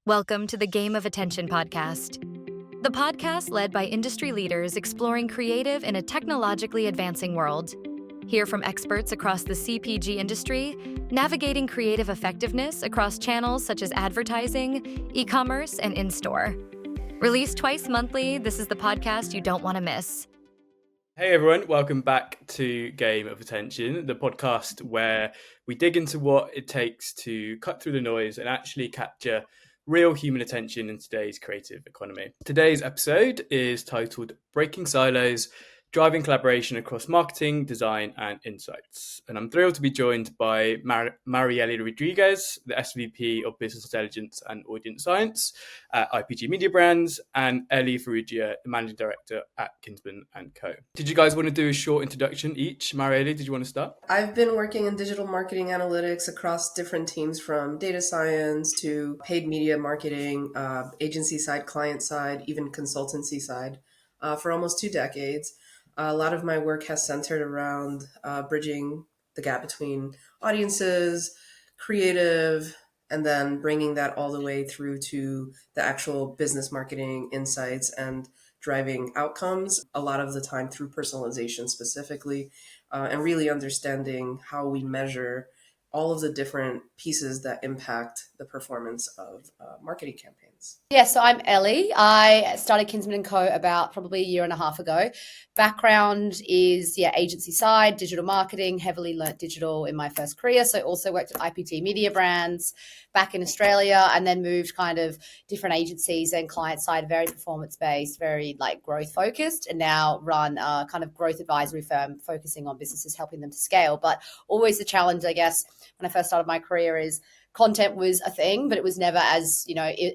Welcome to the Game of Attention podcast, the podcast led by industry leaders exploring creative in a technologically advancing world. Hear from experts across the CPG industry, navigating creative effectiveness across channels such as advertising, e-commerce, and in-store. Released twice monthly, this is the podcast you don't want to miss. Hey everyone, welcome back to Game of Attention, the podcast where we dig into what it takes to cut through the noise and actually capture real human attention in today's creative economy. Today's episode is titled Breaking Silos, Driving Collaboration Across Marketing, Design and Insights. And I'm thrilled to be joined by Ellie Rodriguez, the SVP of Business Intelligence and Audience Science at IPG Media Brands, and Ellie Farrugia, the Managing Director at Kinsman & Co. Did you guys want to do a short introduction each? Ellie, did you want to start? I've been working in digital marketing analytics across different teams, from data science to paid media marketing, agency side, client side, even consultancy side, for almost 2 decades. A lot of my work has centered around bridging the gap between audiences, creative, and then bringing that all the way through to the actual business marketing insights and driving outcomes, a lot of the time through personalization specifically, and really understanding how we measure all of the different pieces that impact the performance of marketing campaigns. Yeah, so I'm Ellie. I started Kinsman & Co. about probably a year and a half ago. Background is, agency side, digital marketing, heavily learnt digital in my first career. So also worked at IPG Media Brands back in Australia, and then moved kind of different agencies and client side, very performance-based, very growth focused, and now run a kind of growth advisory firm focusing on businesses, helping them to scale. But always the challenge, I guess, when I first started my career is content was a thing, but it was never as,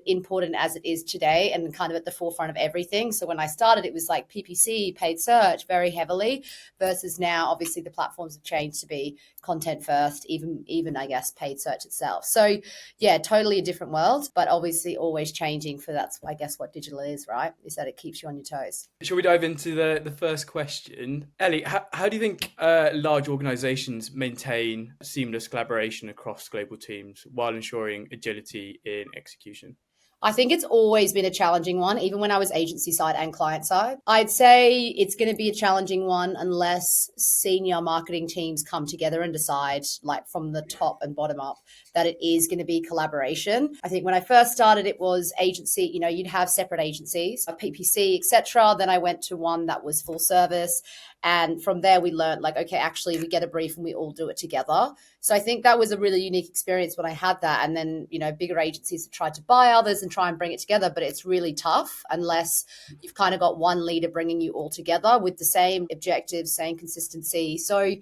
important as it is today and kind of at the forefront of everything. So when I started, it was like PPC, paid search, very heavily, versus now, obviously, the platforms have changed to be content first, even I guess, paid search itself. So yeah, totally a different world, but obviously always changing, for that's, I guess, what digital is, right? Is that it keeps you on your toes. Shall we dive into the first question? Ellie, how do you think large organizations maintain seamless collaboration across global teams while ensuring agility in execution? I think it's always been a challenging one, even when I was agency side and client side. I'd say it's going to be a challenging one unless senior marketing teams come together and decide, from the top and bottom up, that it is going to be collaboration. I think when I first started, it was agency, you'd have separate agencies, a PPC, etc. Then I went to one that was full service. And from there, we learned okay, actually, we get a brief and we all do it together. So I think that was a really unique experience when I had that. And then, bigger agencies have tried to buy others and try and bring it together, but it's really tough unless you've kind of got one leader bringing you all together with the same objectives, same consistency. So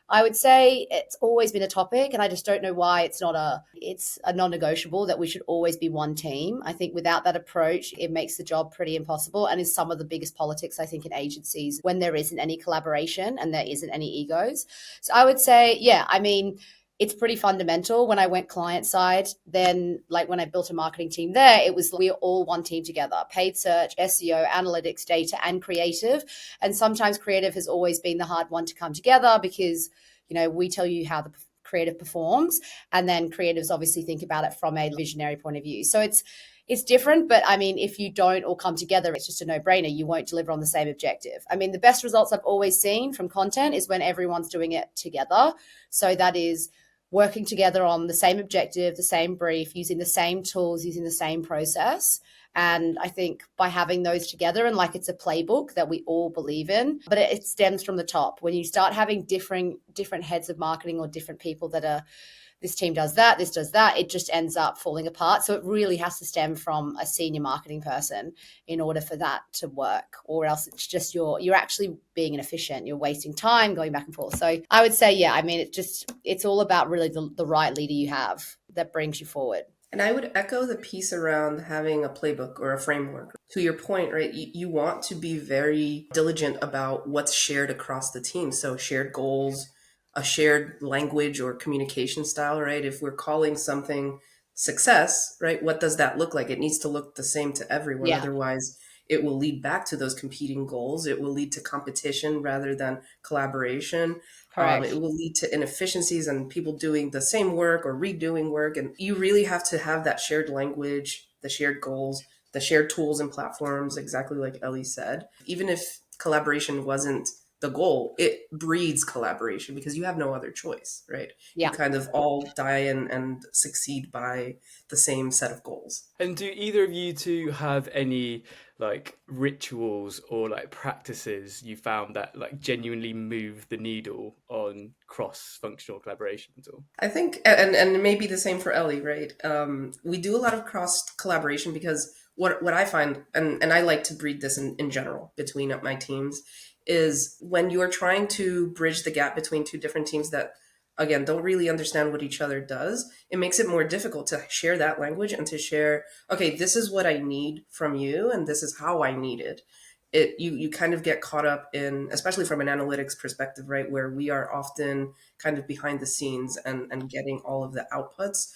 I would say it's always been a topic, and I just don't know why it's a non-negotiable that we should always be one team. I think without that approach, it makes the job pretty impossible, and is some of the biggest politics, I think, in agencies when there isn't any collaboration and there isn't any egos. So I would say, it's pretty fundamental. When I went client side, then when I built a marketing team there, it was we are all one team together: paid search, SEO, analytics, data, and creative. And sometimes creative has always been the hard one to come together because, we tell you how the creative performs, and then creatives obviously think about it from a visionary point of view. So it's different, but if you don't all come together, it's just a no-brainer. You won't deliver on the same objective. The best results I've always seen from content is when everyone's doing it together. So that is working together on the same objective, the same brief, using the same tools, using the same process. And I think by having those together, and it's a playbook that we all believe in, but it stems from the top. When you start having different heads of marketing or different people that are, this team does that, this does that, it just ends up falling apart. So it really has to stem from a senior marketing person in order for that to work, or else it's just you're actually being inefficient. You're wasting time going back and forth. So I would say, it's all about really the right leader you have that brings you forward. And I would echo the piece around having a playbook or a framework. To your point, right, you want to be very diligent about what's shared across the team. So shared goals, a shared language or communication style, right? If we're calling something success, right, what does that look like? It needs to look the same to everyone. Yeah. Otherwise, it will lead back to those competing goals. It will lead to competition rather than collaboration. Correct. It will lead to inefficiencies and people doing the same work or redoing work. And you really have to have that shared language, the shared goals, the shared tools and platforms, exactly like Ellie said. Even if collaboration wasn't the goal, it breeds collaboration because you have no other choice, right? You Yeah. kind of all die and succeed by the same set of goals. And do either of you two have any like rituals or like practices you found that like genuinely move the needle on cross-functional collaboration at all? I think, and it may be the same for Ellie, right? We do a lot of cross collaboration because what I find, and I like to breed this in general between my teams, is when you are trying to bridge the gap between two different teams that, again, don't really understand what each other does, it makes it more difficult to share that language and to share, okay, this is what I need from you, and this is how I need it. You kind of get caught up in, especially from an analytics perspective, right, where we are often kind of behind the scenes and getting all of the outputs.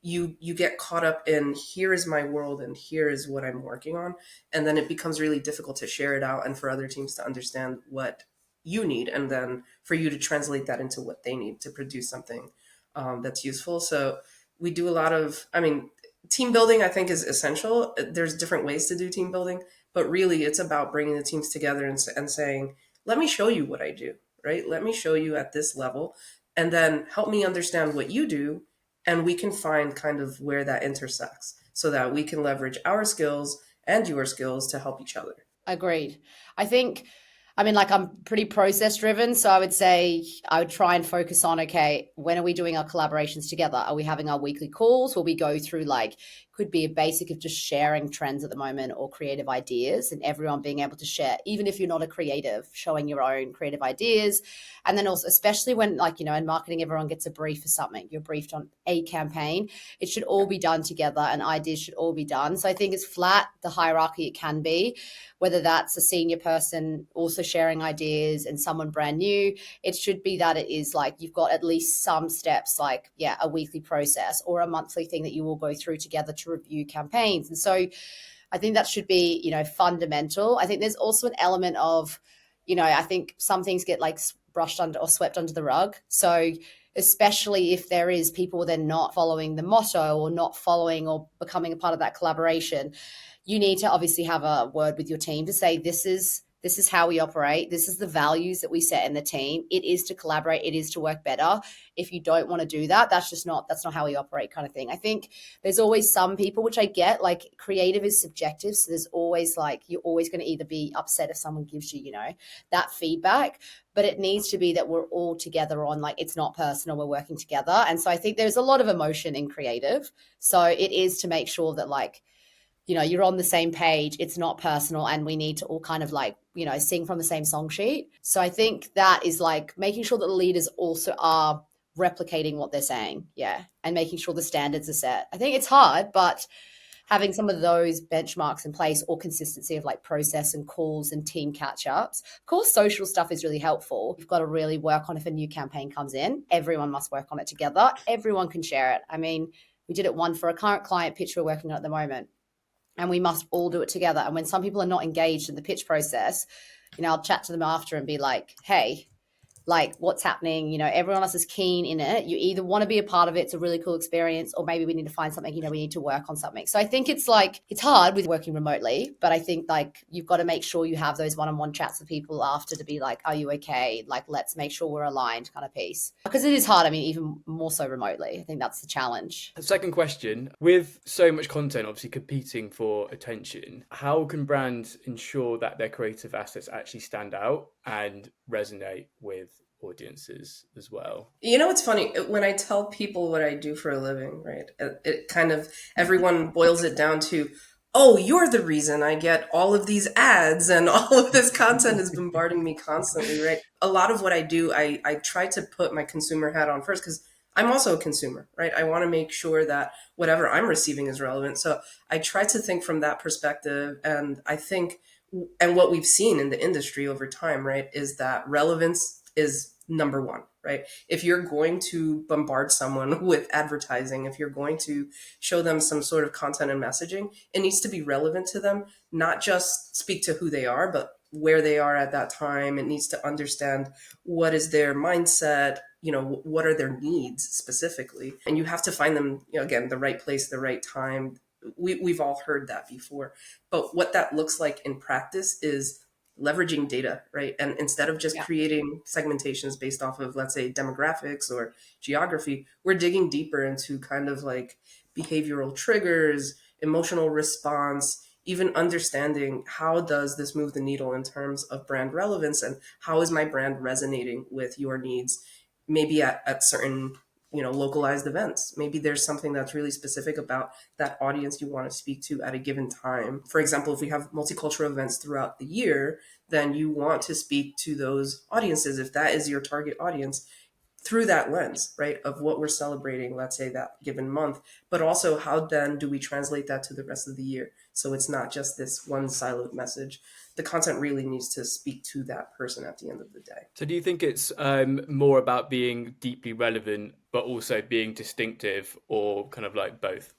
You get caught up in, here is my world and here is what I'm working on, and then it becomes really difficult to share it out and for other teams to understand what you need, and then for you to translate that into what they need to produce something that's useful. So we do a lot of, I mean, team building I think is essential. There's different ways to do team building, but really it's about bringing the teams together and saying, let me show you what I do, right? Let me show you at this level, and then help me understand what you do, and we can find kind of where that intersects so that we can leverage our skills and your skills to help each other. Agreed. I think, I mean, like I'm pretty process driven. So I would say I would try and focus on, okay, when are we doing our collaborations together? Are we having our weekly calls? Will we go through like, could be a basic of just sharing trends at the moment or creative ideas and everyone being able to share, even if you're not a creative, showing your own creative ideas. And then also, especially when like, you know, in marketing, everyone gets a brief for something. You're briefed on a campaign. It should all be done together and ideas should all be done. So I think it's flat, the hierarchy it can be, whether that's a senior person also sharing ideas and someone brand new. It should be that it is like you've got at least some steps, like, yeah, a weekly process or a monthly thing that you will go through together to review campaigns. And so I think that should be, you know, fundamental. I think there's also an element of, you know, I think some things get like brushed under or swept under the rug. So especially if there is people then not following the motto or not following or becoming a part of that collaboration, you need to obviously have a word with your team to say, this is how we operate. This is the values that we set in the team. It is to collaborate. It is to work better. If you don't want to do that, that's not how we operate, kind of thing. I think there's always some people, which I get, like creative is subjective. So there's always like, you're always going to either be upset if someone gives you, you know, that feedback, but it needs to be that we're all together on like, it's not personal, we're working together. And so I think there's a lot of emotion in creative. So it is to make sure that like, you know, you're on the same page, it's not personal, and we need to all kind of like, you know, sing from the same song sheet. So I think that is like making sure that the leaders also are replicating what they're saying. Yeah. And making sure the standards are set. I think it's hard, but having some of those benchmarks in place or consistency of like process and calls and team catch-ups. Of course, social stuff is really helpful. You've got to really work on if a new campaign comes in. Everyone must work on it together. Everyone can share it. I mean, we did it one for a current client pitch we're working on at the moment. And we must all do it together. And when some people are not engaged in the pitch process, you know, I'll chat to them after and be like, hey, like what's happening? You know, everyone else is keen in it. You either want to be a part of it, it's a really cool experience, or maybe we need to find something, you know, we need to work on something. So I think it's like, it's hard with working remotely, but I think like you've got to make sure you have those one-on-one chats with people after to be like, are you okay? Like, let's make sure we're aligned kind of piece. Because it is hard. I mean, even more so remotely. I think that's the challenge. Second question, with so much content obviously competing for attention, how can brands ensure that their creative assets actually stand out and resonate with audiences as well? You know, it's funny when I tell people what I do for a living, right? It kind of, everyone boils it down to, oh, you're the reason I get all of these ads and all of this content is bombarding me constantly, right? A lot of what I do, I try to put my consumer hat on first because I'm also a consumer, right? I want to make sure that whatever I'm receiving is relevant. So I try to think from that perspective. And I think, and what we've seen in the industry over time, right, is that relevance is number one, right? If you're going to bombard someone with advertising, if you're going to show them some sort of content and messaging, it needs to be relevant to them, not just speak to who they are, but where they are at that time. It needs to understand what is their mindset, you know, what are their needs specifically. And you have to find them, you know, again, the right place, the right time. we've all heard that before. But what that looks like in practice is leveraging data, right? And instead of just Yeah. creating segmentations based off of, let's say, demographics or geography, we're digging deeper into kind of like behavioral triggers, emotional response, even understanding how does this move the needle in terms of brand relevance, and how is my brand resonating with your needs, maybe at certain localized events. Maybe there's something that's really specific about that audience you want to speak to at a given time. For example, if we have multicultural events throughout the year, then you want to speak to those audiences, if that is your target audience, through that lens, right, of what we're celebrating, let's say that given month, but also how then do we translate that to the rest of the year? So it's not just this one siloed message. The content really needs to speak to that person at the end of the day. So do you think it's more about being deeply relevant, but also being distinctive, or kind of like both?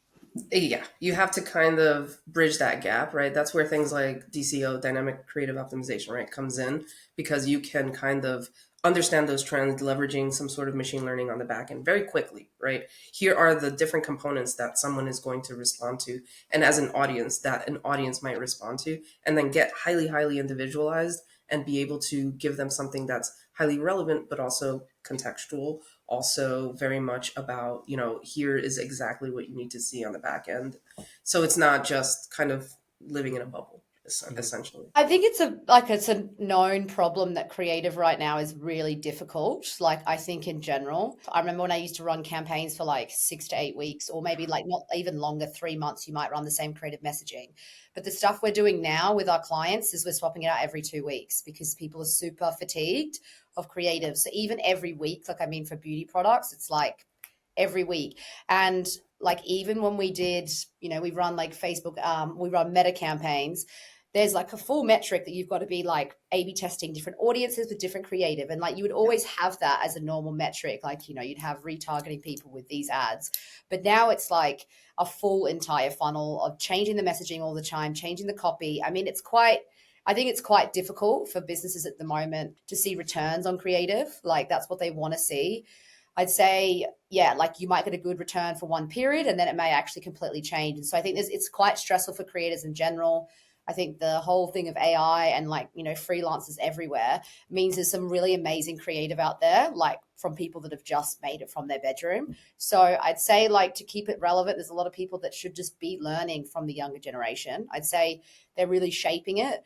Yeah, you have to kind of bridge that gap, right? That's where things like DCO, dynamic creative optimization, right, comes in, because you can kind of understand those trends, leveraging some sort of machine learning on the back end very quickly, right? Here are the different components that someone is going to respond to, and as an audience, that an audience might respond to, and then get highly individualized and be able to give them something that's highly relevant, but also contextual, also very much about, here is exactly what you need to see on the back end. So it's not just kind of living in a bubble, essentially. I think it's a known problem that creative right now is really difficult. Like, I think in general, I remember when I used to run campaigns for like 6 to 8 weeks, or maybe like not even longer, 3 months, you might run the same creative messaging. But the stuff we're doing now with our clients is we're swapping it out every 2 weeks, because people are super fatigued of creative. So even every week, like, I mean, for beauty products, it's like every week. And like, even when we did, we run like Facebook, we run meta campaigns, there's like a full metric that you've got to be like A/B testing different audiences with different creative. And like, you would always have that as a normal metric. Like, you'd have retargeting people with these ads. But now it's like a full entire funnel of changing the messaging all the time, changing the copy. I mean, I think it's quite difficult for businesses at the moment to see returns on creative. Like, that's what they want to see. I'd say, yeah, like, you might get a good return for one period, and then it may actually completely change. And so I think it's quite stressful for creators in general. I think the whole thing of AI and like, freelancers everywhere means there's some really amazing creative out there, like from people that have just made it from their bedroom. So I'd say, like, to keep it relevant, there's a lot of people that should just be learning from the younger generation. I'd say they're really shaping it.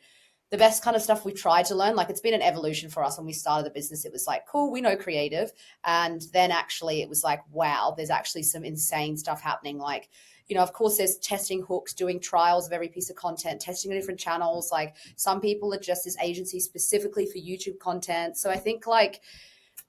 The best kind of stuff we've tried to learn, like, it's been an evolution for us. When we started the business, it was like, cool, we know creative. And then actually it was like, wow, there's actually some insane stuff happening. Like, of course, there's testing hooks, doing trials of every piece of content, testing on different channels. Like, some people are just this agency specifically for YouTube content. So I think, like,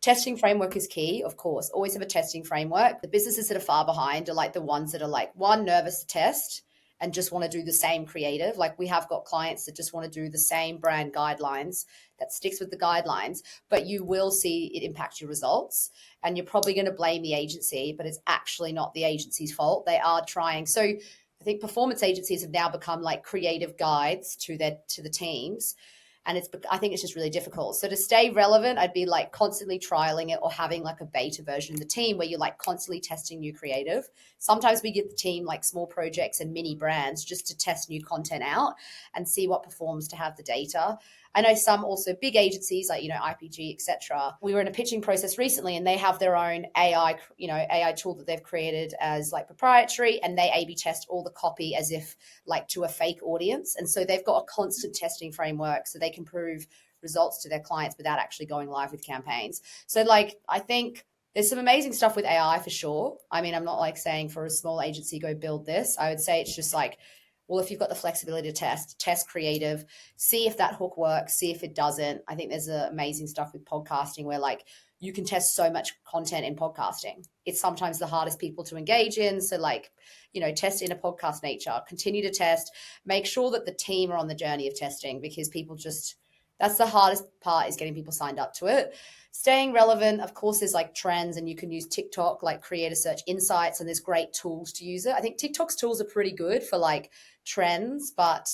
testing framework is key, of course. Always have a testing framework. The businesses that are far behind are like the ones that are like, one, nervous to test and just want to do the same creative. Like, we have got clients that just want to do the same brand guidelines, that sticks with the guidelines, but you will see it impact your results. And you're probably going to blame the agency, but it's actually not the agency's fault. They are trying. So I think performance agencies have now become like creative guides to the teams. And I think it's just really difficult. So to stay relevant, I'd be like constantly trialing it, or having like a beta version of the team where you're like constantly testing new creative. Sometimes we give the team like small projects and mini brands just to test new content out and see what performs, to have the data. I know some also big agencies like, IPG, etc. We were in a pitching process recently, and they have their own AI tool that they've created as like proprietary, and they A/B test all the copy as if like to a fake audience. And so they've got a constant testing framework so they can prove results to their clients without actually going live with campaigns. So like, I think there's some amazing stuff with AI for sure. I mean, I'm not like saying for a small agency, go build this. I would say it's just like, well, if you've got the flexibility to test creative, see if that hook works, see if it doesn't. I think there's amazing stuff with podcasting where like you can test so much content in podcasting. It's sometimes the hardest people to engage in. So like, test in a podcast nature, continue to test, make sure that the team are on the journey of testing, because people that's the hardest part, is getting people signed up to it. Staying relevant, of course, there's like trends, and you can use TikTok, like creator search insights, and there's great tools to use it. I think TikTok's tools are pretty good for like trends, but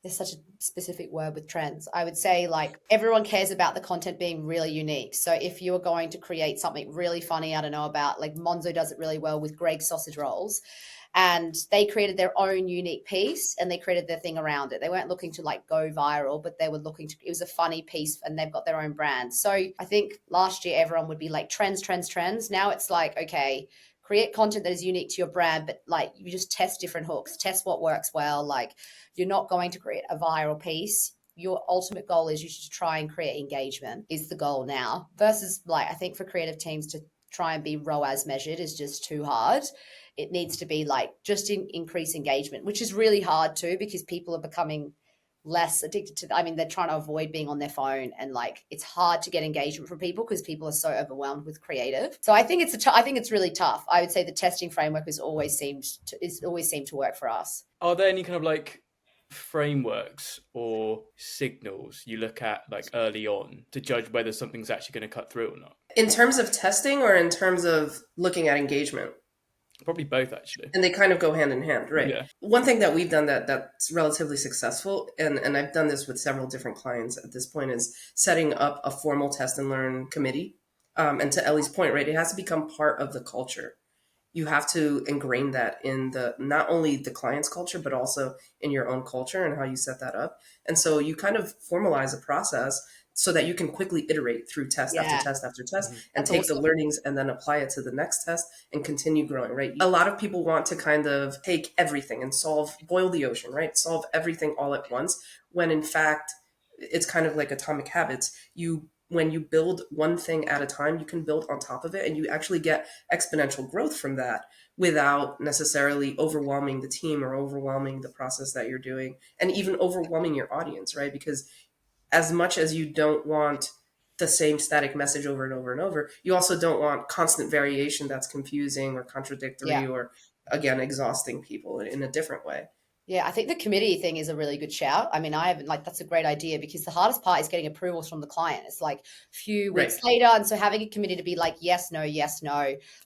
there's such a specific word with trends. I would say like everyone cares about the content being really unique. So if you're going to create something really funny, I don't know, about like Monzo does it really well with Greg's sausage rolls, and they created their own unique piece and they created their thing around it. They weren't looking to like go viral, but they were looking to, it was a funny piece and they've got their own brand. So I think last year everyone would be like trends. Now it's like, okay, create content that is unique to your brand, but like you just test different hooks, test what works well. Like you're not going to create a viral piece. Your ultimate goal is you should try and create engagement is the goal now, versus like, I think for creative teams to try and be ROAS measured is just too hard. It needs to be like just increase engagement, which is really hard too, because people are becoming less addicted to, I mean, they're trying to avoid being on their phone, and like it's hard to get engagement from people because people are so overwhelmed with creative. So I think I think it's really tough. I would say the testing framework has always seemed to work for us. Are there any kind of like frameworks or signals you look at like early on to judge whether something's actually going to cut through or not? In terms of testing or in terms of looking at engagement? Probably both, actually. And they kind of go hand in hand, right? Yeah. One thing that we've done that's relatively successful, and I've done this with several different clients at this point, is setting up a formal test and learn committee. And to Ellie's point, right, it has to become part of the culture. You have to ingrain that in the not only the client's culture, but also in your own culture and how you set that up. And so you kind of formalize a process so that you can quickly iterate through test after test after test and That's take awesome. the learnings and then apply it to the next test and continue growing, right? A lot of people want to kind of take everything and boil the ocean, right? Solve everything all at once, when in fact, it's kind of like atomic habits. When you build one thing at a time, you can build on top of it and you actually get exponential growth from that without necessarily overwhelming the team or overwhelming the process that you're doing, and even overwhelming your audience, right? Because as much as you don't want the same static message over and over and over, you also don't want constant variation that's confusing or contradictory or, again, exhausting people in a different way. Yeah, I think the committee thing is a really good shout. I mean, I haven't like that's a great idea, because the hardest part is getting approvals from the client. It's like a few weeks later. And so having a committee to be like, yes, no,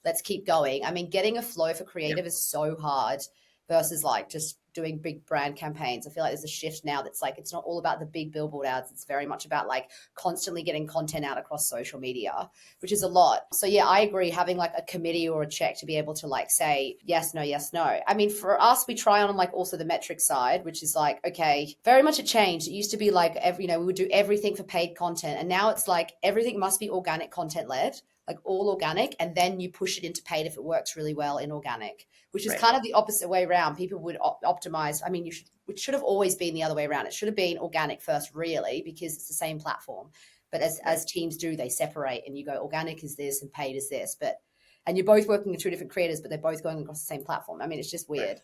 let's keep going. I mean, getting a flow for creative is so hard versus like just doing big brand campaigns. I feel like there's a shift now that's like, it's not all about the big billboard ads. It's very much about like constantly getting content out across social media, which is a lot. So yeah, I agree, having like a committee or a check to be able to like say yes, no, yes, no. I mean, for us, we try on like also the metric side, which is like, okay, very much a change. It used to be like we would do everything for paid content. And now it's like everything must be organic content led, like all organic, and then you push it into paid if it works really well in organic, which is kind of the opposite way around. People would optimize. I mean, it should have always been the other way around. It should have been organic first, really, because it's the same platform. But as teams do, they separate and you go organic is this and paid is this. And you're both working with two different creators, but they're both going across the same platform. I mean, it's just weird.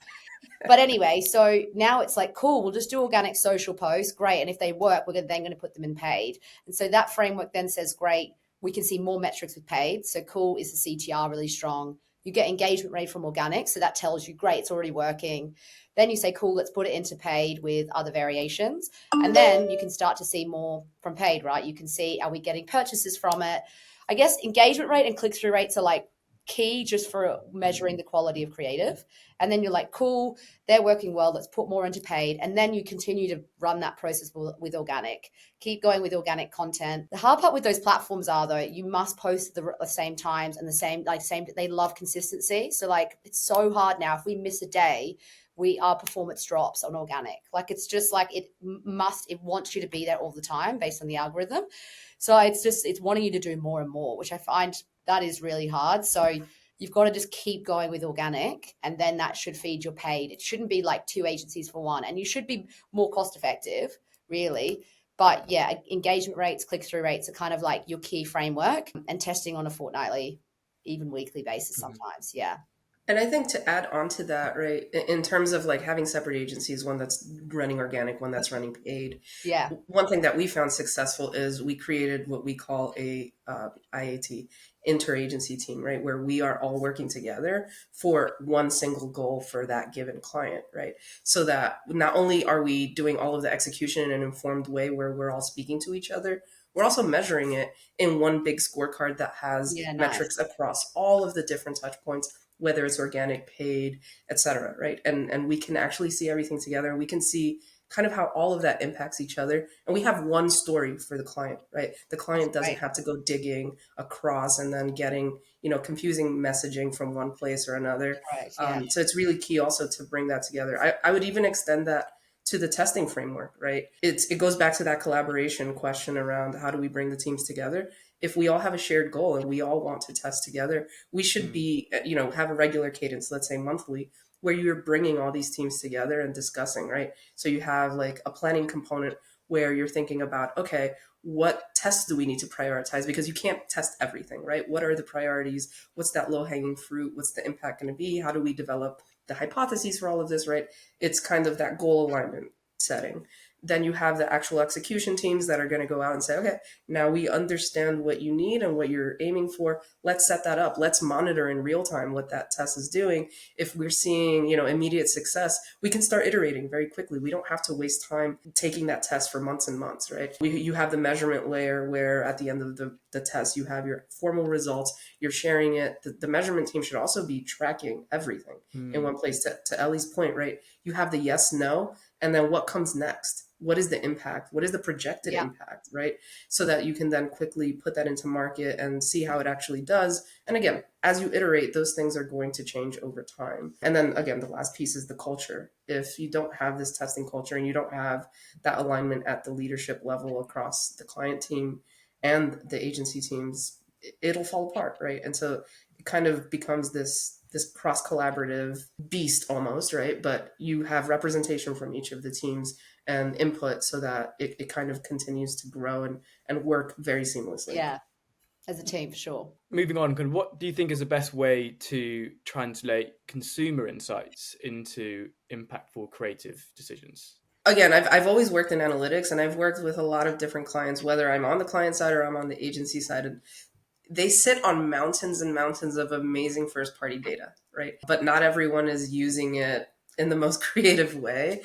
But anyway, so now it's like, cool, we'll just do organic social posts. Great. And if they work, we're then going to put them in paid. And so that framework then says, great, we can see more metrics with paid. So cool, is the CTR really strong? You get engagement rate from organic. So that tells you, great, it's already working. Then you say, cool, let's put it into paid with other variations. And then you can start to see more from paid, right? You can see, are we getting purchases from it? I guess engagement rate and click-through rates are like key just for measuring the quality of creative. And then you're like, cool, they're working well, let's put more into paid. And then you continue to run that process with organic. Keep going with organic content. The hard part with those platforms are, though, you must post at the same times and they love consistency. So like, it's so hard now. If we miss a day, our performance drops on organic. Like, it's just like, it wants you to be there all the time based on the algorithm. So it's wanting you to do more and more, which I find that is really hard. So you've got to just keep going with organic, and then that should feed your paid. It shouldn't be like two agencies for one, and you should be more cost effective, really. But yeah, engagement rates, click-through rates are kind of like your key framework, and testing on a fortnightly, even weekly basis sometimes. Yeah. And I think to add on to that, right, in terms of like having separate agencies, one that's running organic, one that's running paid. Yeah. One thing that we found successful is we created what we call a IAT, interagency team, right, where we are all working together for one single goal for that given client, right? So that not only are we doing all of the execution in an informed way where we're all speaking to each other, we're also measuring it in one big scorecard that has metrics across all of the different touch points, whether it's organic, paid, etc., right? And we can actually see everything together. We can see kind of how all of that impacts each other. And we have one story for the client, right? The client doesn't Right. have to go digging across and then getting, confusing messaging from one place or another. Correct. Yeah. So it's really key also to bring that together. I would even extend that to the testing framework, right? It goes back to that collaboration question around how do we bring the teams together? If we all have a shared goal and we all want to test together, we should be, have a regular cadence, let's say monthly, where you're bringing all these teams together and discussing, right? So you have like a planning component where you're thinking about, okay, what tests do we need to prioritize? Because you can't test everything, right? What are the priorities? What's that low hanging fruit? What's the impact going to be? How do we develop the hypotheses for all of this, right? It's kind of that goal alignment setting. Then you have the actual execution teams that are going to go out and say, okay, now we understand what you need and what you're aiming for. Let's set that up. Let's monitor in real time what that test is doing. If we're seeing, immediate success, we can start iterating very quickly. We don't have to waste time taking that test for months and months, right? You have the measurement layer where at the end of the test, you have your formal results, you're sharing it. The measurement team should also be tracking everything in one place. To Ellie's point, right? You have the yes, no, and then what comes next? What is the impact? What is the projected impact, right? So that you can then quickly put that into market and see how it actually does. And again, as you iterate, those things are going to change over time. And then again, the last piece is the culture. If you don't have this testing culture and you don't have that alignment at the leadership level across the client team and the agency teams, it'll fall apart, right? And so it kind of becomes this cross collaborative beast almost, right? But you have representation from each of the teams and input so that it kind of continues to grow and work very seamlessly. Yeah, as a team for sure. Moving on, what do you think is the best way to translate consumer insights into impactful creative decisions? Again, I've always worked in analytics, and I've worked with a lot of different clients, whether I'm on the client side or I'm on the agency side. And they sit on mountains and mountains of amazing first party data, right? But not everyone is using it in the most creative way.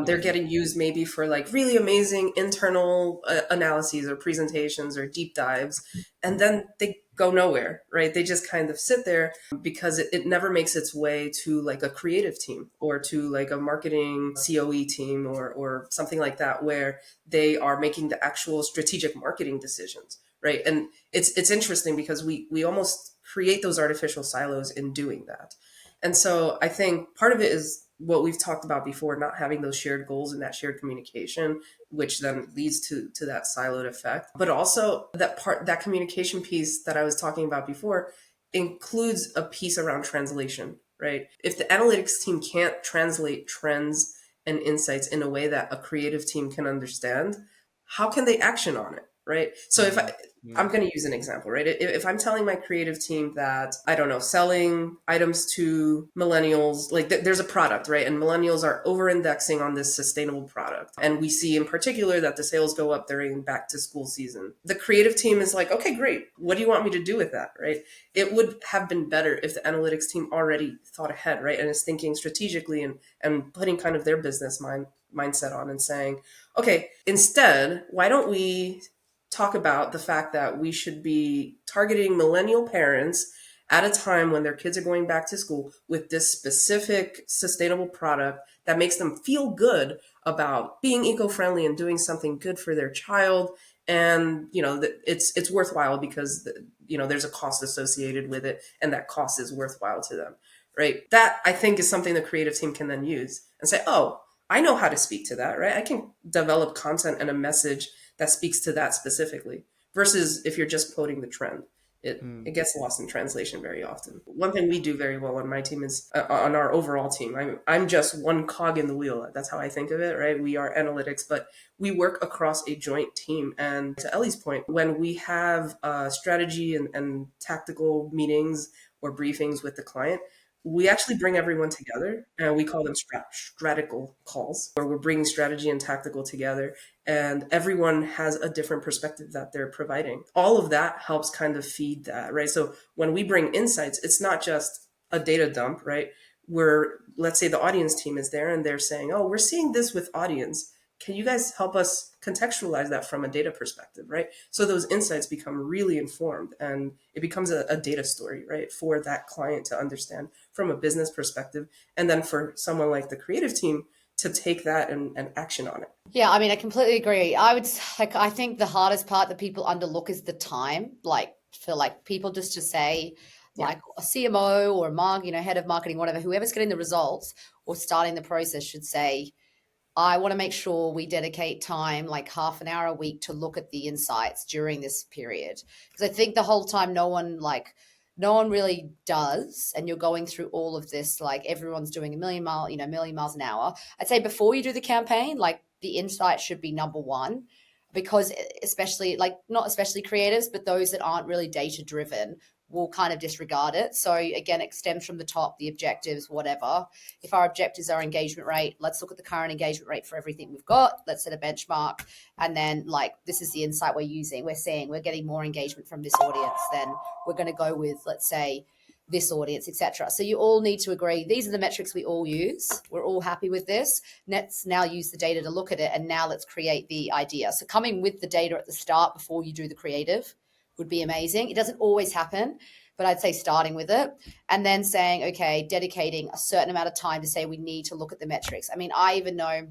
They're getting used maybe for like really amazing internal analyses or presentations or deep dives, and then they go nowhere, right? They just kind of sit there because it never makes its way to like a creative team or to like a marketing COE team or something like that, where they are making the actual strategic marketing decisions. Right. And it's interesting because we almost create those artificial silos in doing that. And so I think part of it is what we've talked about before, not having those shared goals and that shared communication, which then leads to that siloed effect. But also that communication piece that I was talking about before includes a piece around translation, right? If the analytics team can't translate trends and insights in a way that a creative team can understand, how can they action on it? Right. So if I'm going to use an example, right? If I'm telling my creative team that, I don't know, selling items to millennials, like there's a product, right? And millennials are over indexing on this sustainable product. And we see in particular that the sales go up during back to school season. The creative team is like, okay, great. What do you want me to do with that? Right. It would have been better if the analytics team already thought ahead, right? And is thinking strategically and putting kind of their business mindset on and saying, okay, instead, why don't we talk about the fact that we should be targeting millennial parents at a time when their kids are going back to school with this specific sustainable product that makes them feel good about being eco-friendly and doing something good for their child. And, it's worthwhile because, there's a cost associated with it, and that cost is worthwhile to them, right? That, I think, is something the creative team can then use and say, oh, I know how to speak to that, right? I can develop content and a message that speaks to that specifically, versus if you're just quoting the trend. It gets lost in translation very often. One thing we do very well on my team is on our overall team. I'm just one cog in the wheel. That's how I think of it, right? We are analytics, but we work across a joint team. And to Ellie's point, when we have strategy and tactical meetings or briefings with the client, we actually bring everyone together, and we call them stratical calls, where we're bringing strategy and tactical together, and everyone has a different perspective that they're providing. All of that helps kind of feed that, right? So when we bring insights, it's not just a data dump, right? Let's say the audience team is there and they're saying, oh, we're seeing this with audience. Can you guys help us contextualize that from a data perspective, right? So those insights become really informed, and it becomes a data story, right, for that client to understand from a business perspective. And then for someone like the creative team to take that and action on it. Yeah, I mean, I completely agree. I think the hardest part that people underlook is the time. Like, for like people just to say, Yeah. like a CMO or a head of marketing, whatever, whoever's getting the results or starting the process should say, I want to make sure we dedicate time, like half an hour a week, to look at the insights during this period. Because I think the whole time no one really does, and you're going through all of this, like everyone's doing a million miles an hour. I'd say before you do the campaign, like the insight should be number one, because especially like not especially creatives, but those that aren't really data driven will kind of disregard it. So again, it stems from the top, the objectives, whatever. If our objectives are engagement rate, let's look at the current engagement rate for everything we've got. Let's set a benchmark. And then like, this is the insight we're using. We're seeing we're getting more engagement from this audience. Then we're going to go with, let's say, this audience, etc. So you all need to agree. These are the metrics we all use. We're all happy with this. Let's now use the data to look at it. And now let's create the idea. So coming with the data at the start before you do the creative would be amazing. It doesn't always happen, but I'd say starting with it and then saying, okay, dedicating a certain amount of time to say we need to look at the metrics. I mean, I even know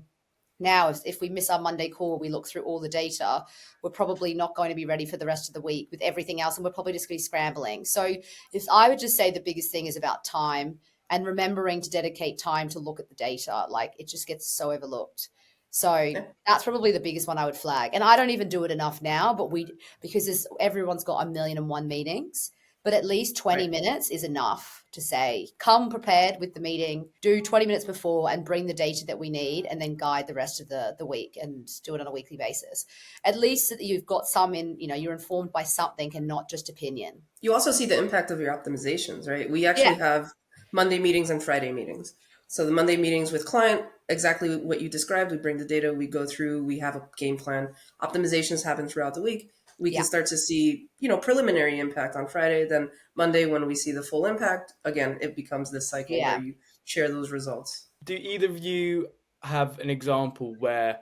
now if we miss our Monday call, we look through all the data, we're probably not going to be ready for the rest of the week with everything else, and we're probably just going to be scrambling. So if I would just say the biggest thing is about time and remembering to dedicate time to look at the data. Like, it just gets so overlooked. So that's probably the biggest one I would flag. And I don't even do it enough now, but because everyone's got 1,000,001 meetings, but at least 20 minutes is enough to say, come prepared with the meeting, do 20 minutes before and bring the data that we need, and then guide the rest of the week and do it on a weekly basis. At least that you've got you're informed by something and not just opinion. You also see the impact of your optimizations, right? We actually have Monday meetings and Friday meetings. So the Monday meetings with client, exactly what you described. We bring the data, we go through, we have a game plan. Optimizations happen throughout the week. We can start to see, preliminary impact on Friday. Then Monday, when we see the full impact, again, it becomes this cycle where you share those results. Do either of you have an example where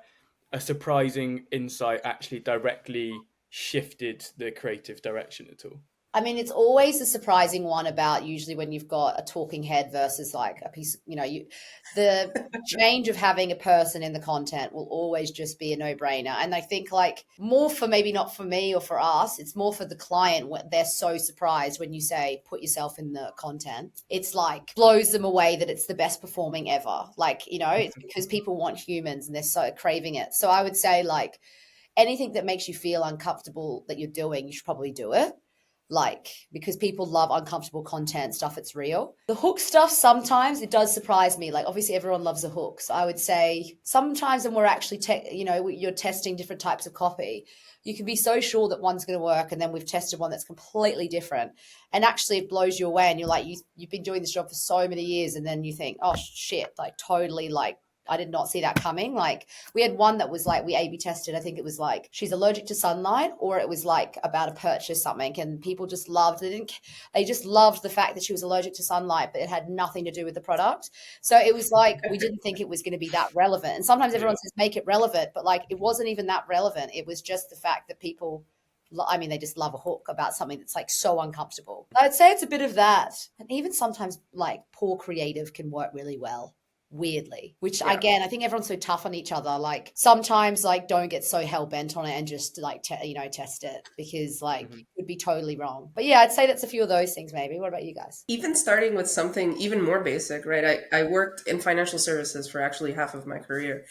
a surprising insight actually directly shifted the creative direction at all? I mean, it's always a surprising one about usually when you've got a talking head versus like a piece, the change of having a person in the content will always just be a no-brainer. And I think like more for maybe not for me or for us, it's more for the client. They're so surprised when you say, put yourself in the content. It's like blows them away that it's the best performing ever. Like, it's because people want humans and they're so craving it. So I would say like anything that makes you feel uncomfortable that you're doing, you should probably do it. Like, because people love uncomfortable content, stuff it's real. The hook stuff, sometimes it does surprise me. Like, obviously everyone loves a hook. So I would say sometimes when we're actually, you're testing different types of copy, you can be so sure that one's going to work. And then we've tested one that's completely different. And actually it blows you away. And you're like, you've been doing this job for so many years. And then you think, oh shit, like totally like, I did not see that coming. Like we had one that was like, we A/B tested. I think it was like, she's allergic to sunlight, or it was like about a purchase something. And people just loved, they just loved the fact that she was allergic to sunlight, but it had nothing to do with the product. So it was like, we didn't think it was going to be that relevant. And sometimes everyone says, make it relevant, but like, it wasn't even that relevant. It was just the fact that people, they just love a hook about something that's like so uncomfortable. I'd say it's a bit of that. And even sometimes like poor creative can work really well. Weirdly, which again, I think everyone's so tough on each other. Like sometimes like don't get so hell bent on it and just like test it, because like it would be totally wrong. But yeah, I'd say that's a few of those things maybe. What about you guys? Even starting with something even more basic, right? I worked in financial services for actually half of my career.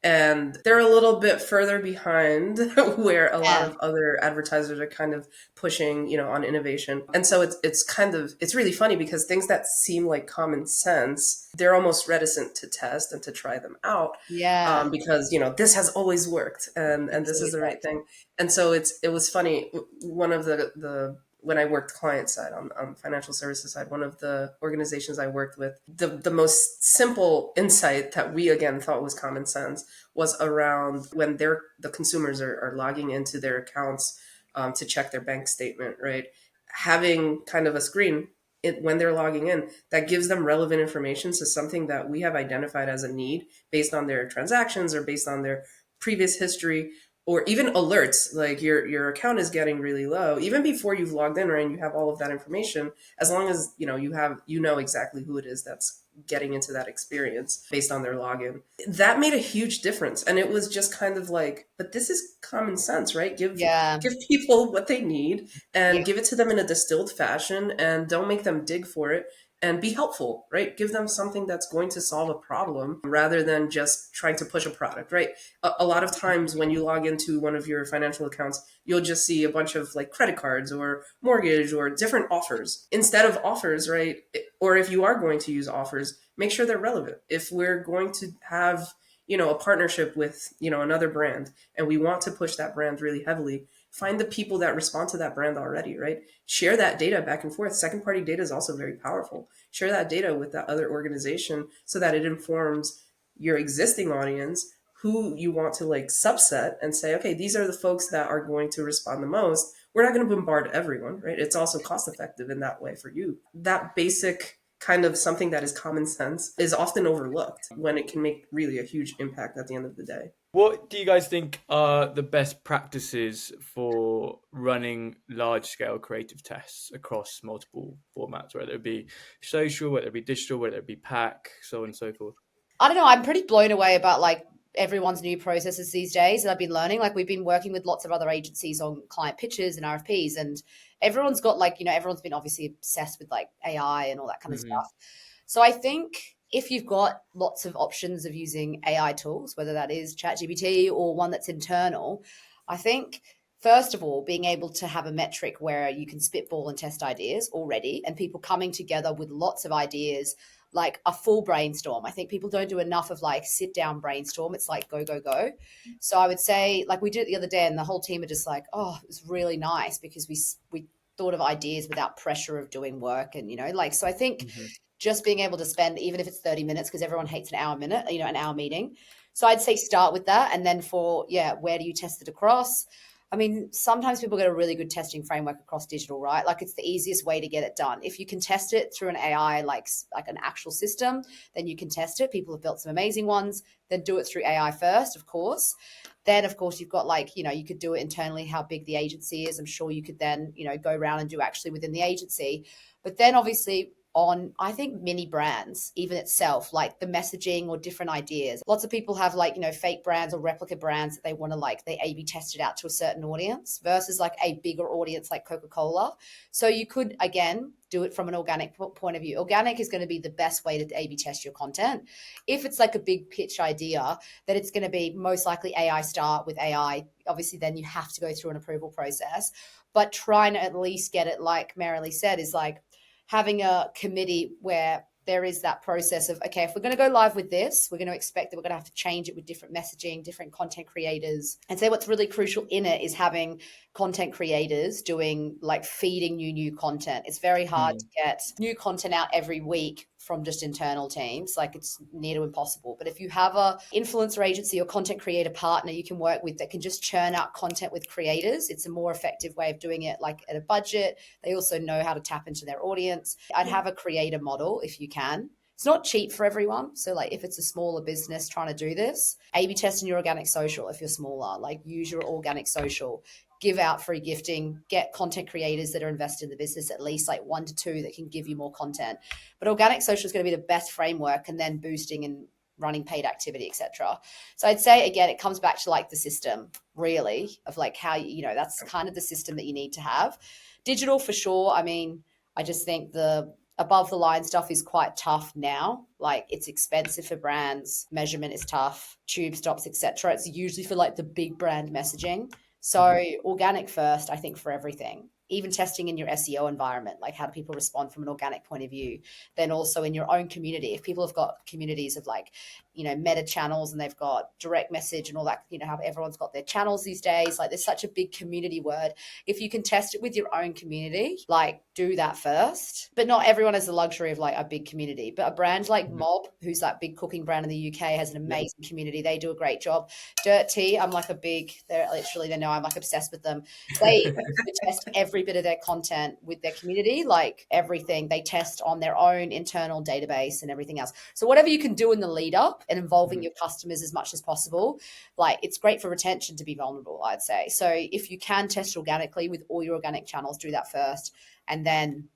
And they're a little bit further behind where a lot of other advertisers are kind of pushing, on innovation. And so it's really funny because things that seem like common sense, they're almost reticent to test and to try them out. Yeah. Because, this has always worked and this is the right thing. And so it was funny. One of when I worked client side on financial services side, one of the organizations I worked with, the most simple insight that we again thought was common sense was around when the consumers are logging into their accounts to check their bank statement, right? Having kind of a screen when they're logging in that gives them relevant information to something that we have identified as a need based on their transactions or based on their previous history. Or even alerts, like your account is getting really low, even before you've logged in, right? And you have all of that information, as long as you know exactly who it is that's getting into that experience based on their login. That made a huge difference. And it was just kind of like, but this is common sense, right? Yeah. Give people what they need Yeah. and give it to them in a distilled fashion, and don't make them dig for it, and be helpful, right? Give them something that's going to solve a problem rather than just trying to push a product, right? A lot of times when you log into one of your financial accounts, you'll just see a bunch of like credit cards or mortgage or different offers instead of offers, right? Or if you are going to use offers, make sure they're relevant. If we're going to have, a partnership with, another brand, and we want to push that brand really heavily, find the people that respond to that brand already, right? Share that data back and forth. Second party data is also very powerful. Share that data with that other organization so that it informs your existing audience who you want to like subset and say, okay, these are the folks that are going to respond the most. We're not going to bombard everyone, right? It's also cost effective in that way for you. That basic kind of something that is common sense is often overlooked when it can make really a huge impact at the end of the day. What do you guys think are the best practices for running large-scale creative tests across multiple formats, whether it be social, whether it be digital, whether it be pack, so on and so forth? I don't know. I'm pretty blown away about like everyone's new processes these days that I've been learning. Like we've been working with lots of other agencies on client pitches and RFPs, and everyone's got like, everyone's been obviously obsessed with like AI and all that kind of stuff. So I think if you've got lots of options of using AI tools, whether that is ChatGPT or one that's internal, I think first of all, being able to have a metric where you can spitball and test ideas already, and people coming together with lots of ideas, like a full brainstorm. I think people don't do enough of like sit down brainstorm. It's like go, go, go. So I would say like we did it the other day, and the whole team are just like, oh, it was really nice because we thought of ideas without pressure of doing work. And, so I think just being able to spend, even if it's 30 minutes, because everyone hates an hour minute, an hour meeting. So I'd say start with that. And then where do you test it across? I mean, sometimes people get a really good testing framework across digital, right? Like it's the easiest way to get it done. If you can test it through an AI, like an actual system, then you can test it. People have built some amazing ones. Then do it through AI first, of course. Then, of course, you've got you could do it internally, how big the agency is. I'm sure you could then, go around and do actually within the agency. But then obviously on, I think, mini brands, even itself, like the messaging or different ideas. Lots of people have fake brands or replica brands that they want to they A/B test it out to a certain audience versus like a bigger audience like Coca-Cola. So you could, again, do it from an organic point of view. Organic is going to be the best way to A/B test your content. If it's like a big pitch idea, then it's going to be most likely AI start with AI. Obviously, then you have to go through an approval process. But trying to at least get it, like Marilee said, is like having a committee where there is that process of, okay, if we're going to go live with this, we're going to expect that we're going to have to change it with different messaging, different content creators. And so what's really crucial in it is having content creators doing feeding new content. It's very hard to get new content out every week from just internal teams. It's near to impossible. But if you have a influencer agency or content creator partner you can work with that can just churn out content with creators, it's a more effective way of doing it, at a budget. They also know how to tap into their audience. I'd have a creator model if you can. It's not cheap for everyone. So if it's a smaller business trying to do this, A/B testing your organic social. If you're smaller, use your organic social, give out free gifting, get content creators that are invested in the business, at least 1 to 2 that can give you more content. But organic social is going to be the best framework, and then boosting and running paid activity, etc. So I'd say, again, it comes back to the system really of how, that's kind of the system that you need to have. Digital for sure. I mean, I just think the above the line stuff is quite tough now. It's expensive for brands. Measurement is tough. Tube stops, etc. It's usually for the big brand messaging. So organic first, I think, for everything. Even testing in your SEO environment, how do people respond from an organic point of view? Then also in your own community, if people have got communities of meta channels and they've got direct message and all that, how everyone's got their channels these days, there's such a big community word. If you can test it with your own community, do that first. But not everyone has the luxury of a big community. But a brand like Mob, who's that big cooking brand in the UK, has an amazing community. They do a great job. Dirt Tea, I'm they know I'm obsessed with them. They test every bit of their content with their community, everything they test on their own internal database and everything else. So whatever you can do in the lead up and involving your customers as much as possible, it's great for retention to be vulnerable, I'd say. So if you can test organically with all your organic channels, do that first, and then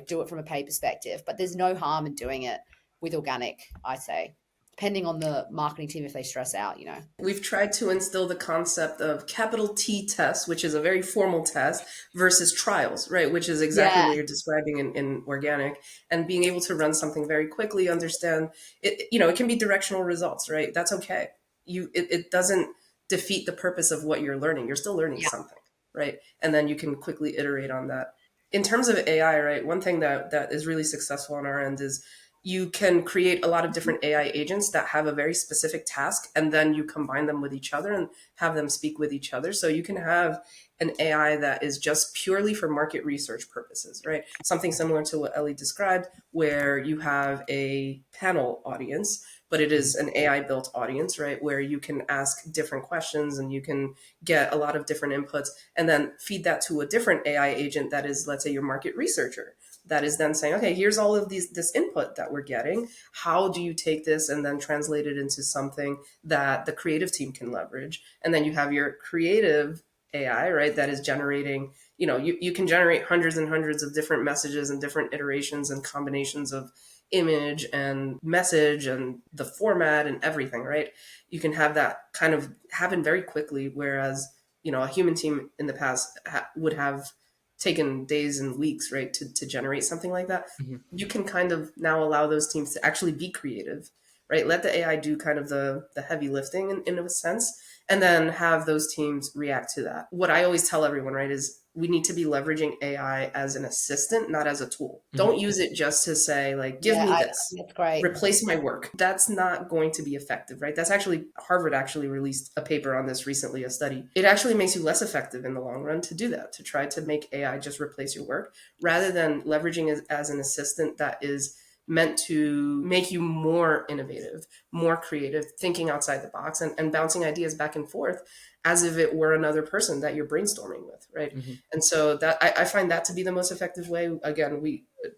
do it from a paid perspective. But there's no harm in doing it with organic, I say, depending on the marketing team if they stress out, you know. We've tried to instill the concept of capital T tests, which is a very formal test, versus trials, right? Which is exactly what you're describing in organic, and being able to run something very quickly, understand it, it can be directional results, right? That's okay. It doesn't defeat the purpose of what you're learning. You're still learning something, right? And then you can quickly iterate on that. In terms of AI, right, one thing that is really successful on our end is you can create a lot of different AI agents that have a very specific task, and then you combine them with each other and have them speak with each other. So you can have an AI that is just purely for market research purposes, right? Something similar to what Ellie described, where you have a panel audience, but it is an AI built audience, right? Where you can ask different questions and you can get a lot of different inputs and then feed that to a different AI agent that is, let's say, your market researcher, that is then saying, okay, here's all of this input that we're getting. How do you take this and then translate it into something that the creative team can leverage? And then you have your creative AI, right, that is generating, you can generate hundreds and hundreds of different messages and different iterations and combinations of image and message and the format and everything, right? You can have that kind of happen very quickly, whereas, a human team in the past would have taken days and weeks, right, to generate something like that. You can kind of now allow those teams to actually be creative, right? Let the AI do kind of the heavy lifting in a sense, and then have those teams react to that. What I always tell everyone, right, is we need to be leveraging AI as an assistant, not as a tool. Don't use it just to say, like, give me this. That's great. Replace my work. That's not going to be effective, right? That's actually, Harvard actually released a paper on this recently, a study. It actually makes you less effective in the long run to do that, to try to make AI just replace your work, rather than leveraging it as an assistant that is meant to make you more innovative, more creative, thinking outside the box and bouncing ideas back and forth as if it were another person that you're brainstorming with, right? And so that I find that to be the most effective way. Again,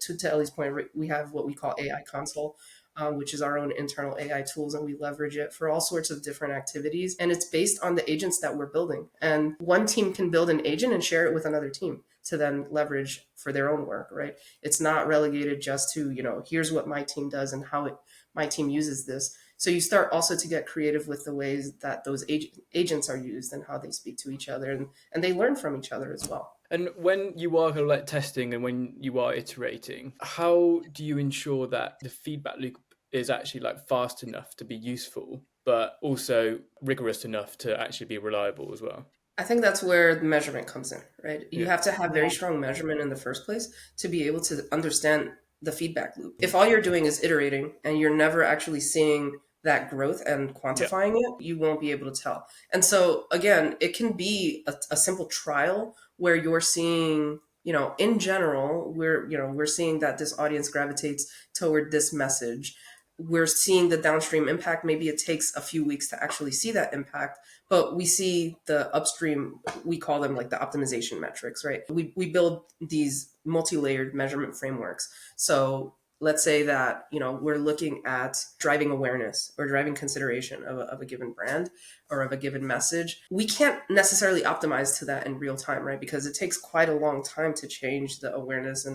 to Ellie's point, we have what we call AI Console, which is our own internal AI tools, and we leverage it for all sorts of different activities. And it's based on the agents that we're building. And one team can build an agent and share it with another team to then leverage for their own work, right? It's not relegated just to, here's what my team does and how my team uses this. So you start also to get creative with the ways that those agents are used and how they speak to each other, and they learn from each other as well. And when you are kind of like testing and when you are iterating, how do you ensure that the feedback loop is actually like fast enough to be useful, but also rigorous enough to actually be reliable as well? I think that's where the measurement comes in, right? You have to have very strong measurement in the first place to be able to understand the feedback loop. If all you're doing is iterating and you're never actually seeing that growth and quantifying it, you won't be able to tell. And so again, it can be a simple trial where you're seeing, in general, we're seeing that this audience gravitates toward this message. We're seeing the downstream impact. Maybe it takes a few weeks to actually see that impact, but we see the upstream, we call them like the optimization metrics, right? We build these multi-layered measurement frameworks. So let's say that, we're looking at driving awareness or driving consideration of a given brand or of a given message. We can't necessarily optimize to that in real time, right? Because it takes quite a long time to change the awareness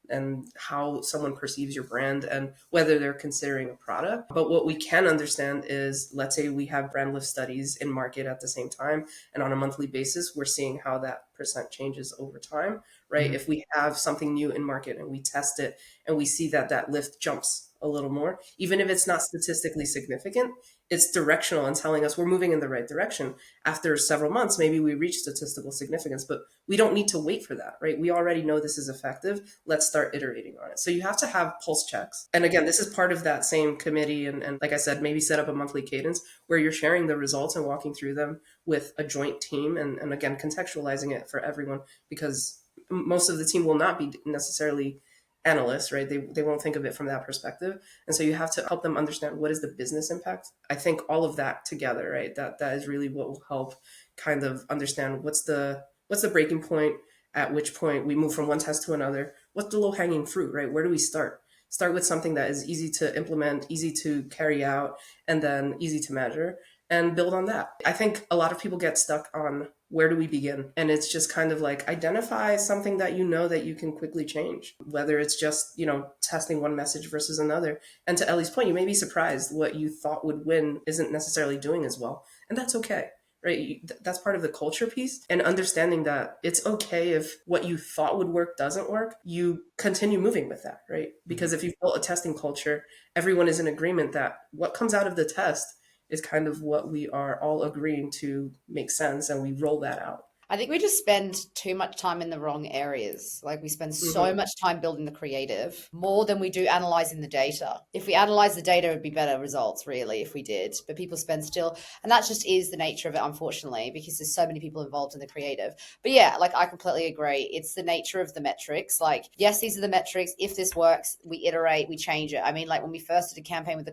and how someone perceives your brand and whether they're considering a product. But what we can understand is, let's say we have brand lift studies in market at the same time, and on a monthly basis, we're seeing how that percent changes over time, right? If we have something new in market and we test it and we see that lift jumps a little more, even if it's not statistically significant, it's directional and telling us we're moving in the right direction. After several months, maybe we reach statistical significance, but we don't need to wait for that, right? We already know this is effective. Let's start iterating on it. So you have to have pulse checks. And again, this is part of that same committee. And like I said, maybe set up a monthly cadence where you're sharing the results and walking through them with a joint team. And again, contextualizing it for everyone, because most of the team will not be necessarily analysts, right? They won't think of it from that perspective. And so you have to help them understand what is the business impact. I think all of that together, right? That is really what will help kind of understand what's the breaking point, at which point we move from one test to another. What's the low hanging fruit, right? Where do we start? Start with something that is easy to implement, easy to carry out, and then easy to measure. and build on that. I think a lot of people get stuck on where do we begin? And it's just kind of like identify something that you know that you can quickly change, whether it's just, testing one message versus another. And to Ellie's point, you may be surprised what you thought would win isn't necessarily doing as well. And that's okay. Right? That's part of the culture piece, and understanding that it's okay if what you thought would work doesn't work. You continue moving with that, right? Because if you've built a testing culture, everyone is in agreement that what comes out of the test is kind of what we are all agreeing to make sense, and we roll that out. I think we just spend too much time in the wrong areas. Like we spend so much time building the creative, more than we do analyzing the data. If we analyze the data, it would be better results, really, if we did. But people spend still, and that just is the nature of it, unfortunately, because there's so many people involved in the creative. But yeah, like I completely agree. It's the nature of the metrics. Like, yes, these are the metrics. If this works, we iterate, we change it. I mean, like when we first did a campaign with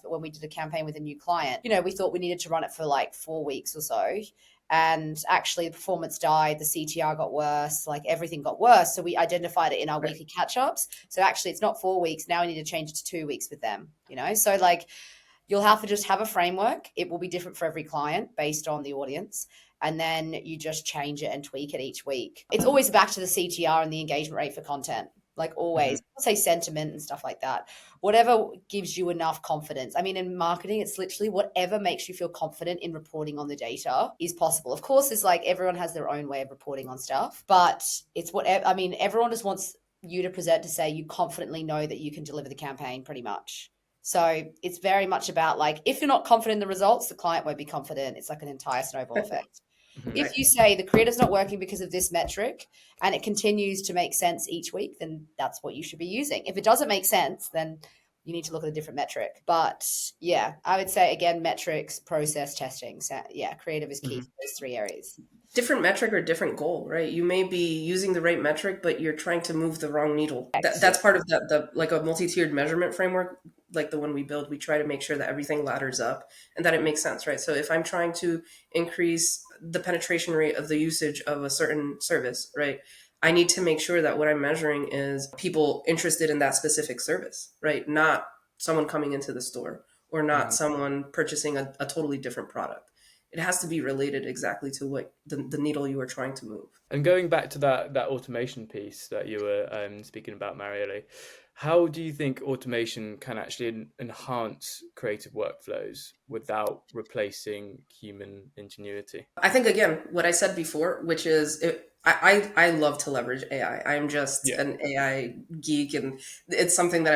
when we did a campaign with a new client, we thought we needed to run it for like 4 weeks or so. And actually the performance died, the CTR got worse, like everything got worse. So we identified it in our weekly catch-ups. So actually it's not 4 weeks. Now we need to change it to 2 weeks with them, So like you'll have to just have a framework. It will be different for every client based on the audience. And then you just change it and tweak it each week. It's always back to the CTR and the engagement rate for content. Like always, I'll say sentiment and stuff like that. Whatever gives you enough confidence. I mean, in marketing, it's literally whatever makes you feel confident in reporting on the data is possible. Of course, it's like everyone has their own way of reporting on stuff, but it's whatever. I mean, everyone just wants you to present to say you confidently know that you can deliver the campaign pretty much. So it's very much about like, if you're not confident in the results, the client won't be confident. It's like an entire snowball effect. If you say the creator's not working because of this metric and it continues to make sense each week, then that's what you should be using. If it doesn't make sense, then you need to look at a different metric. But yeah, I would say again, metrics, process, testing. So yeah, creative is key to those 3 areas. Different metric or different goal, right? You may be using the right metric, but you're trying to move the wrong needle. That's part of the like a multi-tiered measurement framework, like the one we build. We try to make sure that everything ladders up and that it makes sense, right? So if I'm trying to increase the penetration rate of the usage of a certain service, right, I need to make sure that what I'm measuring is people interested in that specific service, right? Not someone coming into the store or not someone purchasing a totally different product. It has to be related exactly to what the needle you are trying to move. And going back to that automation piece that you were speaking about, Marielle, how do you think automation can actually enhance creative workflows without replacing human ingenuity? I think, again, what I said before, which is I love to leverage AI. I'm just an AI geek, and it's something that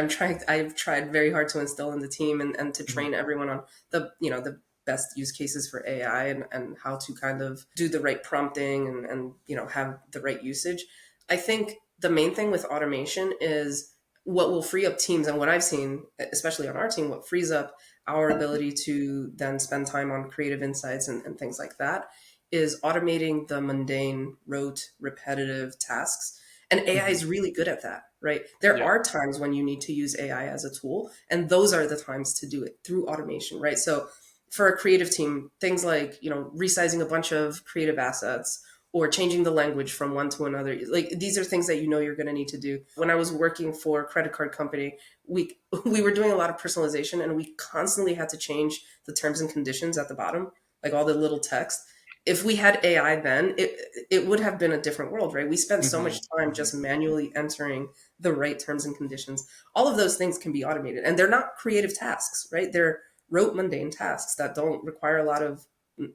I've tried very hard to instill in the team and to train everyone on the best use cases for AI and how to kind of do the right prompting and have the right usage. I think the main thing with automation is what will free up teams, and what I've seen, especially on our team, what frees up our ability to then spend time on creative insights and things like that is automating the mundane, rote, repetitive tasks. And AI is really good at that, right? There are times when you need to use AI as a tool, and those are the times to do it through automation, right? So for a creative team, things like, resizing a bunch of creative assets or changing the language from one to another. Like, these are things that you're going to need to do. When I was working for a credit card company, we were doing a lot of personalization, and we constantly had to change the terms and conditions at the bottom, like all the little text. If we had AI then, it would have been a different world, right? We spent so much time just manually entering the right terms and conditions. All of those things can be automated, and they're not creative tasks, right? They're rote, mundane tasks that don't require a lot of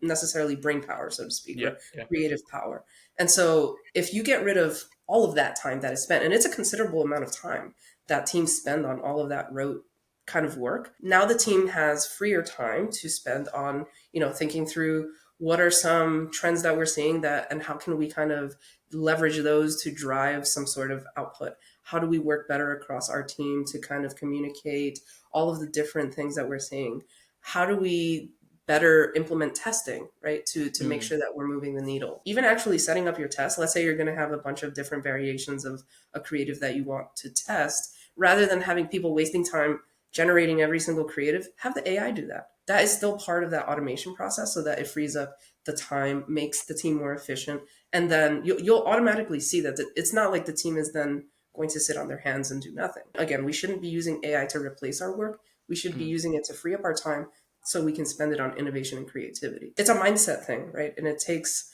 necessarily brain power, so to speak, or creative power. And so if you get rid of all of that time that is spent, and it's a considerable amount of time that teams spend on all of that rote kind of work, now the team has freer time to spend on, thinking through what are some trends that we're seeing and how can we kind of leverage those to drive some sort of output? How do we work better across our team to kind of communicate all of the different things that we're seeing? How do we better implement testing, right? To make sure that we're moving the needle. Even actually setting up your test, let's say you're going to have a bunch of different variations of a creative that you want to test, rather than having people wasting time generating every single creative, have the AI do that. That is still part of that automation process, so that it frees up the time, makes the team more efficient. And then you'll automatically see that it's not like the team is then going to sit on their hands and do nothing. Again, we shouldn't be using AI to replace our work. We should be using it to free up our time so we can spend it on innovation and creativity. It's a mindset thing, right? And it takes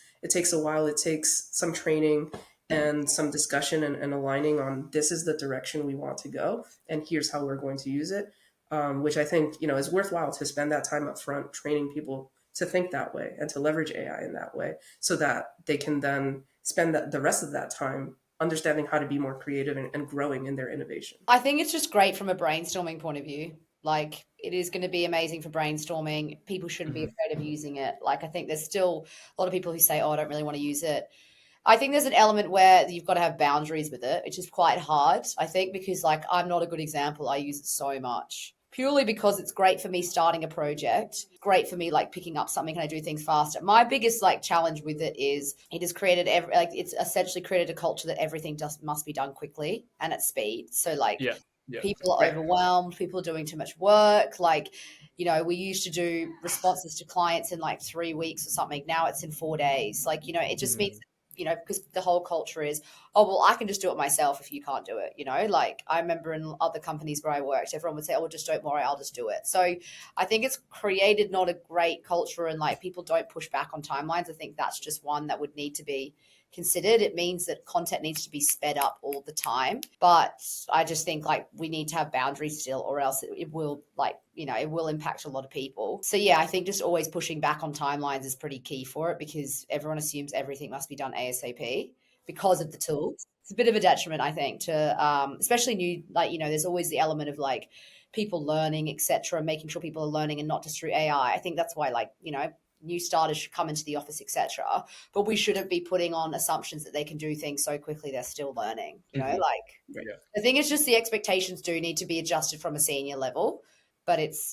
a while. It takes some training and some discussion and aligning on this is the direction we want to go, and here's how we're going to use it. Which I think, is worthwhile to spend that time up front training people to think that way and to leverage AI in that way, so that they can then spend the rest of that time understanding how to be more creative and growing in their innovation. I think it's just great from a brainstorming point of view. Like, it is going to be amazing for brainstorming. People shouldn't be afraid of using it. Like, I think there's still a lot of people who say, oh, I don't really want to use it. I think there's an element where you've got to have boundaries with it, which is quite hard, I think, because like I'm not a good example. I use it so much purely because it's great for me starting a project, great for me like picking up something and I do things faster. My biggest like challenge with it is it has created it's essentially created a culture that everything just must be done quickly and at speed. So like people are overwhelmed, people are doing too much work. Like, we used to do responses to clients in like 3 weeks or something. Now it's in 4 days. Like, it just means because the whole culture is, oh, well, I can just do it myself if you can't do it, like I remember in other companies where I worked, everyone would say, oh, well, just don't worry, I'll just do it. So I think it's created not a great culture, and like people don't push back on timelines. I think that's just one that would need to be considered. It means that content needs to be sped up all the time. But I just think like we need to have boundaries still, or else it will it will impact a lot of people. So yeah, I think just always pushing back on timelines is pretty key for it, because everyone assumes everything must be done ASAP because of the tools. It's a bit of a detriment, I think, to especially new, there's always the element of like people learning, etc., making sure people are learning and not just through AI. I think that's why new starters should come into the office, etc. But we shouldn't be putting on assumptions that they can do things so quickly they're still learning. I think it's just the expectations do need to be adjusted from a senior level. But it's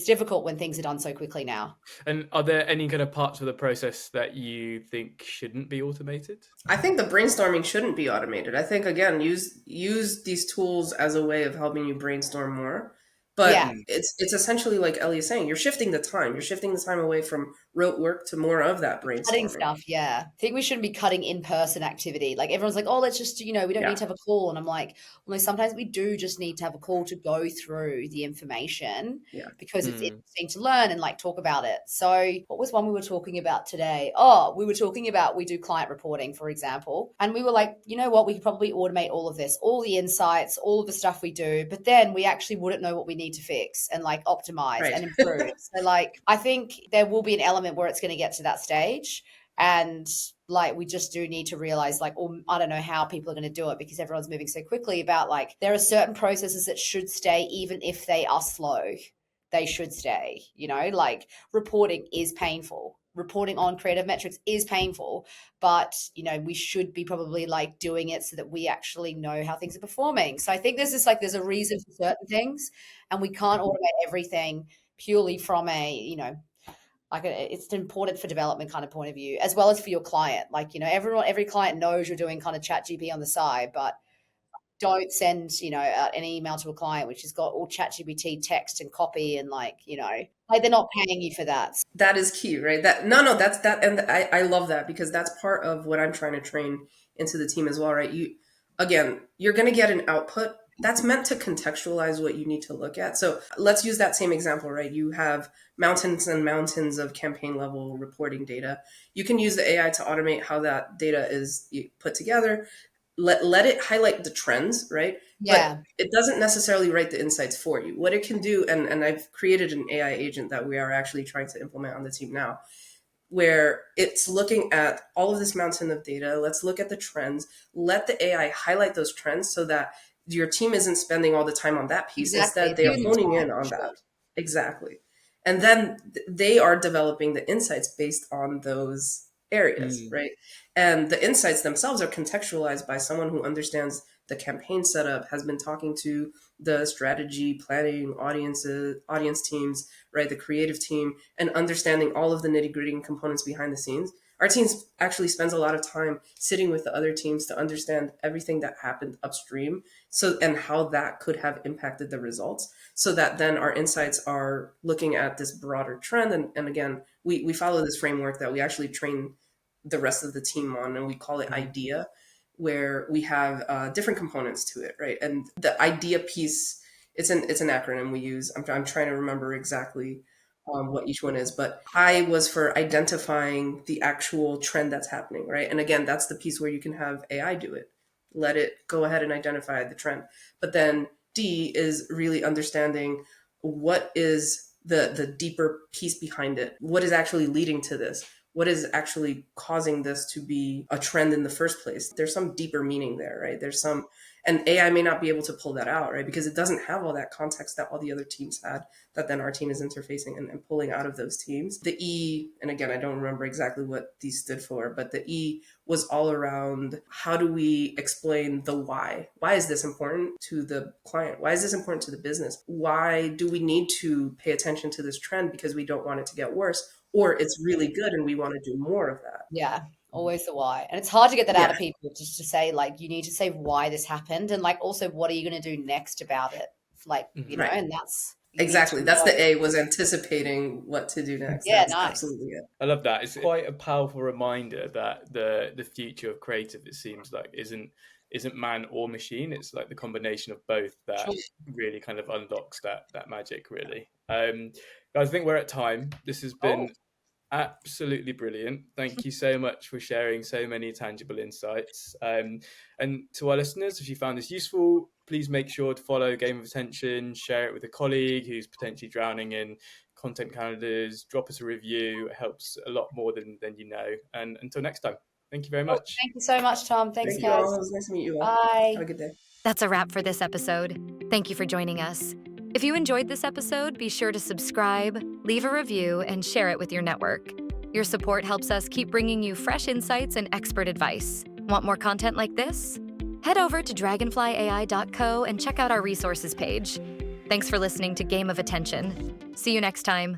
difficult when things are done so quickly now. And are there any kind of parts of the process that you think shouldn't be automated? I think the brainstorming shouldn't be automated. I think, again, use these tools as a way of helping you brainstorm more. But it's essentially like Ellie is saying, you're shifting the time. You're shifting the time away from rote work to more of that brainstorming. Cutting stuff, I think we shouldn't be cutting in-person activity. Like everyone's like, oh, let's just, we don't need to have a call. And I'm like, well, no, sometimes we do just need to have a call to go through the information because it's interesting to learn and like talk about it. So what was one we were talking about today? Oh, we were talking about, we do client reporting, for example. And we were like, you know what, we could probably automate all of this, all the insights, all of the stuff we do, but then we actually wouldn't know what we need to fix and like optimize and improve. So like, I think there will be an element where it's going to get to that stage, and like we just do need to realize like, or I don't know how people are going to do it because everyone's moving so quickly, about like there are certain processes that should stay even if they are slow. They should stay, like reporting is painful. Reporting on creative metrics is painful, but we should be probably like doing it so that we actually know how things are performing. So I think there's a reason for certain things, and we can't automate everything purely from a it's important for development kind of point of view, as well as for your client. Like every client knows you're doing kind of chat GP on the side, but don't send an email to a client which has got all chat GPT text and copy and like they're not paying you for that. That is key, right? That's that. And I love that, because that's part of what I'm trying to train into the team as well, right? You're going to get an output that's meant to contextualize what you need to look at. So let's use that same example, right? You have mountains and mountains of campaign level reporting data. You can use the AI to automate how that data is put together. Let it highlight the trends, right? Yeah. But it doesn't necessarily write the insights for you. What it can do, and I've created an AI agent that we are actually trying to implement on the team now, where it's looking at all of this mountain of data. Let's look at the trends. Let the AI highlight those trends so that your team isn't spending all the time on that piece. Exactly. Instead, they're honing in on that. Exactly. And then they are developing the insights based on those areas, right? And the insights themselves are contextualized by someone who understands the campaign setup, has been talking to the strategy, planning, audience teams, right? The creative team, and understanding all of the nitty-gritty components behind the scenes. Our team actually spends a lot of time sitting with the other teams to understand everything that happened upstream, and how that could have impacted the results, so that then our insights are looking at this broader trend. And again, we follow this framework that we actually train the rest of the team on, and we call it IDEA, where we have different components to it, right? And the IDEA piece, it's an acronym we use. I'm trying to remember exactly what each one is. But I was for identifying the actual trend that's happening, right? And again, that's the piece where you can have AI do it. Let it go ahead and identify the trend. But then D is really understanding what is the deeper piece behind it. What is actually leading to this? What is actually causing this to be a trend in the first place? There's some deeper meaning there, right? And AI may not be able to pull that out, right? Because it doesn't have all that context that all the other teams had, that then our team is interfacing and pulling out of those teams. The E, and again, I don't remember exactly what these stood for, but the E was all around how do we explain the why? Why is this important to the client? Why is this important to the business? Why do we need to pay attention to this trend because we don't want it to get worse? Or it's really good and we want to do more of that. Yeah, always the why. And it's hard to get that out of people, just to say, like, you need to say why this happened, and like also what are you going to do next about it? Like, you know, and that's exactly. That's the A, was anticipating what to do next. Yeah, that's nice. Absolutely it. I love that. It's quite a powerful reminder that the future of creative, it seems like, isn't man or machine. It's like the combination of both that really kind of unlocks that magic, really. Guys, I think we're at time. This has been absolutely brilliant. Thank you so much for sharing so many tangible insights. And to our listeners, if you found this useful, please make sure to follow Game of Attention, share it with a colleague who's potentially drowning in content calendars, drop us a review. It helps a lot more than you know. And until next time, thank you very much. Thank you so much, Tom. Thanks, Thank guys. you all. It was nice to meet you all. Bye. Have a good day. That's a wrap for this episode. Thank you for joining us. If you enjoyed this episode, be sure to subscribe, leave a review, and share it with your network. Your support helps us keep bringing you fresh insights and expert advice. Want more content like this? Head over to dragonflyai.co and check out our resources page. Thanks for listening to Game of Attention. See you next time.